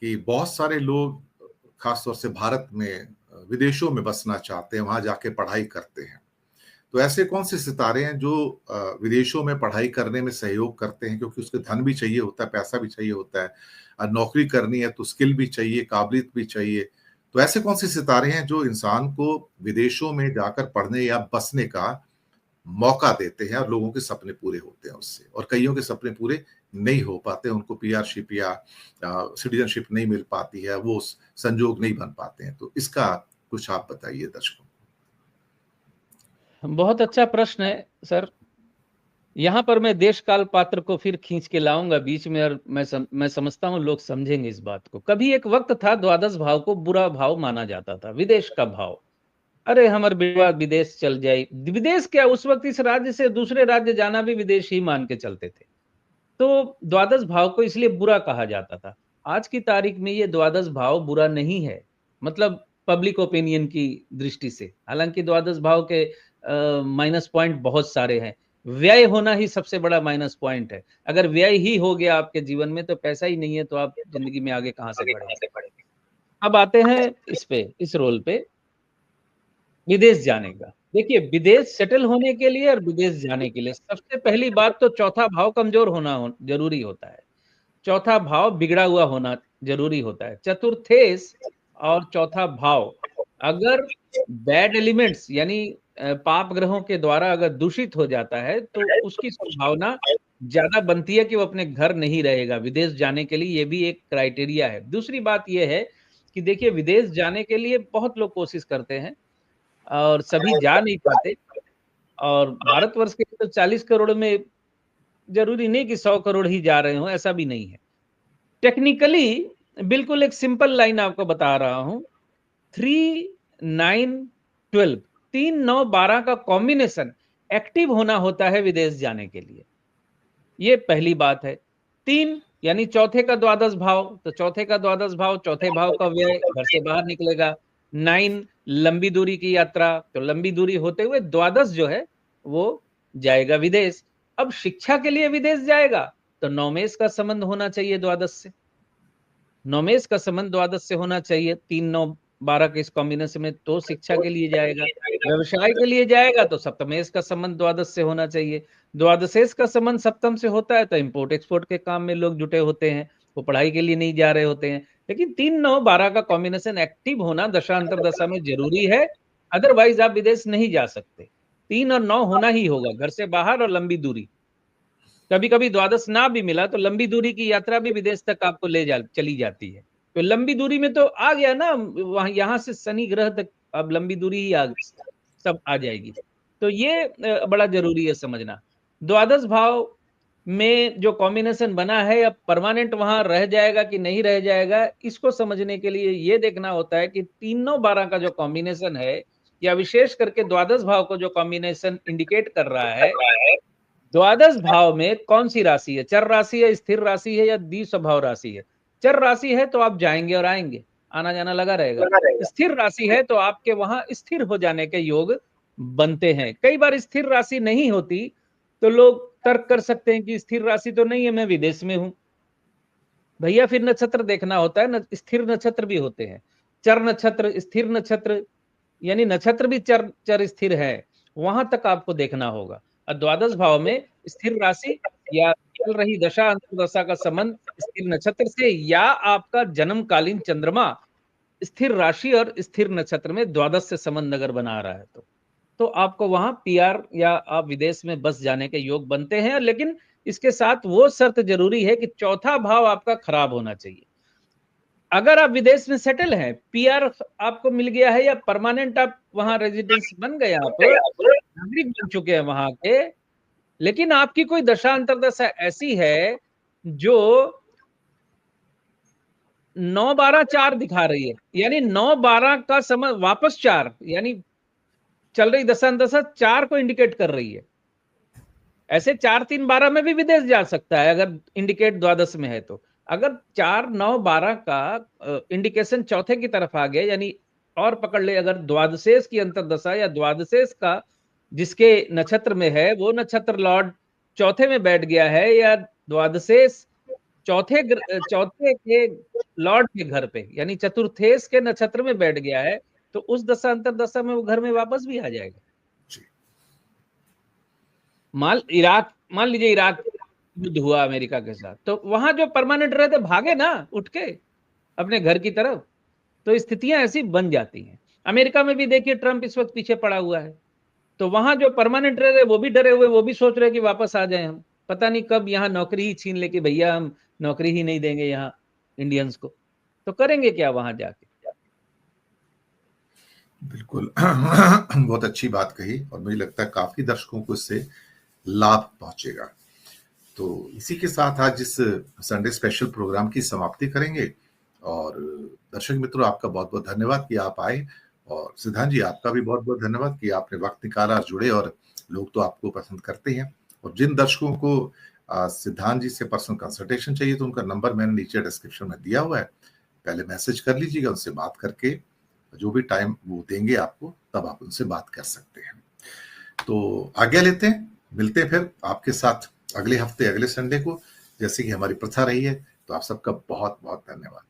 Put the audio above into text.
कि बहुत सारे लोग खासतौर से भारत में विदेशों में बसना चाहते हैं, वहाँ जाके पढ़ाई करते हैं। तो ऐसे कौन से सितारे हैं जो विदेशों में पढ़ाई करने में सहयोग करते हैं, क्योंकि उसके धन भी चाहिए होता है, पैसा भी चाहिए होता है, नौकरी करनी है तो स्किल भी चाहिए, काबिलियत भी चाहिए। तो ऐसे कौन से सितारे हैं जो इंसान को विदेशों में जाकर पढ़ने या बसने का मौका देते हैं और लोगों के सपने पूरे होते हैं उससे, और कईयों के सपने पूरे नहीं हो पाते, उनको पीआरशिप या सिटीजनशिप नहीं मिल पाती है, वो संजोग नहीं बन पाते हैं। तो इसका कुछ आप बताइए दर्शकों। बहुत अच्छा प्रश्न है सर। यहाँ पर मैं देश काल पात्र को फिर खींच के लाऊंगा बीच में, और मैं समझता हूँ लोग समझेंगे इस बात को। कभी एक वक्त था द्वादश भाव को बुरा भाव माना जाता था, विदेश का भाव। अरे हमार बेटा विदेश चल जाए, विदेश क्या, उस वक्त इस राज्य से दूसरे राज्य जाना भी विदेश ही मान के चलते थे। तो द्वादश भाव को इसलिए बुरा कहा जाता था। आज की तारीख में ये द्वादश भाव बुरा नहीं है, मतलब पब्लिक ओपिनियन की दृष्टि से। हालांकि द्वादश भाव के माइनस पॉइंट बहुत सारे हैं। व्यय होना ही सबसे बड़ा माइनस पॉइंट है। अगर व्यय ही हो गया आपके जीवन में तो पैसा ही नहीं है, तो आप जिंदगी में आगे कहां से बढ़ेंगे। अब आते हैं इस रोल पे, विदेश जाने का। देखिए, विदेश सेटल होने के लिए और विदेश जाने के लिए सबसे पहली बात तो चौथा भाव कमजोर होना जरूरी होता है। चौथा भाव बिगड़ा हुआ होना जरूरी होता है। चतुर्थेश और चौथा भाव अगर बैड एलिमेंट्स यानी पाप ग्रहों के द्वारा अगर दूषित हो जाता है तो उसकी संभावना ज्यादा बनती है कि वो अपने घर नहीं रहेगा। विदेश जाने के लिए ये भी एक क्राइटेरिया है। दूसरी बात ये है कि देखिए, विदेश जाने के लिए बहुत लोग कोशिश करते हैं और सभी जा नहीं पाते। और भारतवर्ष के तो 40 करोड़ में जरूरी नहीं कि 100 करोड़ ही जा रहे हो, ऐसा भी नहीं है। टेक्निकली बिल्कुल एक सिंपल लाइन आपको बता रहा हूं, 3, 9, 12, 3, 9, 12 का कॉम्बिनेशन एक्टिव होना होता है विदेश जाने के लिए। ये पहली बात है। 3 यानी चौथे का द्वादश भाव, तो चौथे का द्वादश भाव, चौथे भाव का व्यय घर से बाहर निकलेगा। 9 लंबी दूरी की यात्रा, तो लंबी दूरी होते हुए द्वादश जो है वो जाएगा विदेश। अब शिक्षा के लिए विदेश जाएगा तो नौमेश का संबंध होना चाहिए द्वादश से। नौमेश का संबंध द्वादश से होना चाहिए, 3, 9, 12 के इस कॉम्बिनेशन में, तो शिक्षा के लिए जाएगा। व्यवसाय के लिए जाएगा तो सप्तमेश का संबंध द्वादश से होना चाहिए। द्वादशेश का संबंध सप्तम से होता है तो इंपोर्ट एक्सपोर्ट के काम में लोग जुटे होते हैं, वो पढ़ाई के लिए नहीं जा रहे होते हैं। लेकिन 3, 9, 12 का कॉम्बिनेशन एक्टिव होना दशा अंतरदशा में जरूरी है, अदरवाइज आप विदेश नहीं जा सकते। 3 और 9 होना ही होगा, घर से बाहर और लंबी दूरी। कभी कभी द्वादश ना भी मिला तो लंबी दूरी की यात्रा भी विदेश तक आपको चली जाती है। तो लंबी दूरी में तो आ गया ना, वहां यहाँ से शनि ग्रह तक अब लंबी दूरी ही सब आ जाएगी। तो ये बड़ा जरूरी है समझना। द्वादश भाव में जो कॉम्बिनेशन बना है, अब परमानेंट वहां रह जाएगा कि नहीं रह जाएगा, इसको समझने के लिए ये देखना होता है कि 3, 9, 12 का जो कॉम्बिनेशन है, या विशेष करके द्वादश भाव को जो कॉम्बिनेशन इंडिकेट कर रहा है, द्वादश भाव में कौन सी राशि है, चर राशि है, स्थिर राशि है, या द्विस्वभाव राशि है। चर राशि है तो आप जाएंगे और आएंगे, आना जाना लगा रहेगा। स्थिर राशि है तो आपके वहां स्थिर हो जाने के योग बनते हैं। कई बार स्थिर राशि नहीं होती तो लोग तर्क कर सकते हैं कि स्थिर राशि तो नहीं है, मैं विदेश में हूं। भैया फिर नक्षत्र देखना होता है, स्थिर नक्षत्र भी होते हैं, चर नक्षत्र, स्थिर नक्षत्र, यानी नक्षत्र भी चर स्थिर है, वहां तक आपको देखना होगा। और द्वादश भाव में स्थिर राशि या चल रही दशा अंतर्दशा का संबंध स्थिर नक्षत्र से, या आपका जन्मकालीन चंद्रमा स्थिर राशि और स्थिर नक्षत्र में द्वादश से संबंध अगर बना रहा है तो आपको वहां पीआर या आप विदेश में बस जाने के योग बनते हैं। लेकिन इसके साथ वो शर्त जरूरी है कि चौथा भाव आपका खराब होना चाहिए। अगर आप विदेश में सेटल हैं, पीआर आपको मिल गया है या परमानेंट आप वहां रेजिडेंस बन गए, आप नागरिक बन चुके हैं वहां के, लेकिन आपकी कोई दशा अंतर्दशा ऐसी है जो 9, 12, 4 दिखा रही है, यानी 9, 12 का समय वापस 4, यानी चल रही दशा अंतर्दशा 4 को इंडिकेट कर रही है। ऐसे 4, 3, 12 में भी विदेश जा सकता है अगर इंडिकेट द्वादश में है तो। अगर 4, 9, 12 का इंडिकेशन चौथे की तरफ आ गया, यानी और पकड़ ले, अगर द्वादशेश की अंतर्दशा या द्वादशेश का जिसके नक्षत्र में है वो नक्षत्र लॉर्ड चौथे में बैठ गया है, या द्वादशेश चौथे के लॉर्ड के घर पे, यानी चतुर्थेश के नक्षत्र में बैठ गया है, तो उस दशा अंतरदशा में वो घर में वापस भी आ जाएगा। मान लीजिए इराक युद्ध हुआ अमेरिका के साथ, तो वहां जो परमानेंट रहे थे भागे ना उठ के अपने घर की तरफ, तो स्थितियां ऐसी बन जाती हैं। अमेरिका में भी देखिए ट्रंप इस वक्त पीछे पड़ा हुआ है, तो वहां जो परमानेंट रहे वो भी डरे हुए, वो भी सोच रहे कि वापस आ जाए हम, पता नहीं कब यहाँ नौकरी ही छीन ले कि भैया हम नौकरी ही नहीं देंगे यहाँ इंडियंस को, तो करेंगे क्या वहां जाके। बिल्कुल बहुत अच्छी बात कही, और मुझे लगता है काफी दर्शकों को इससे लाभ पहुंचेगा। तो इसी के साथ आज इस संडे स्पेशल प्रोग्राम की समाप्ति करेंगे। और दर्शक मित्रों, आपका बहुत बहुत धन्यवाद कि आप आए, और सिद्धांत जी आपका भी बहुत बहुत धन्यवाद कि आपने वक्त निकाला, जुड़े, और लोग तो आपको पसंद करते हैं। और जिन दर्शकों को सिद्धांत जी से पर्सनल कंसल्टेशन चाहिए, तो उनका नंबर मैंने नीचे डिस्क्रिप्शन में दिया हुआ है, पहले मैसेज कर लीजिएगा, उनसे बात करके जो भी टाइम वो देंगे आपको, तब आप उनसे बात कर सकते हैं। तो आज्ञा लेते हैं, मिलते हैं फिर आपके साथ अगले हफ्ते, अगले संडे को, जैसे कि हमारी प्रथा रही है। तो आप सबका बहुत बहुत धन्यवाद।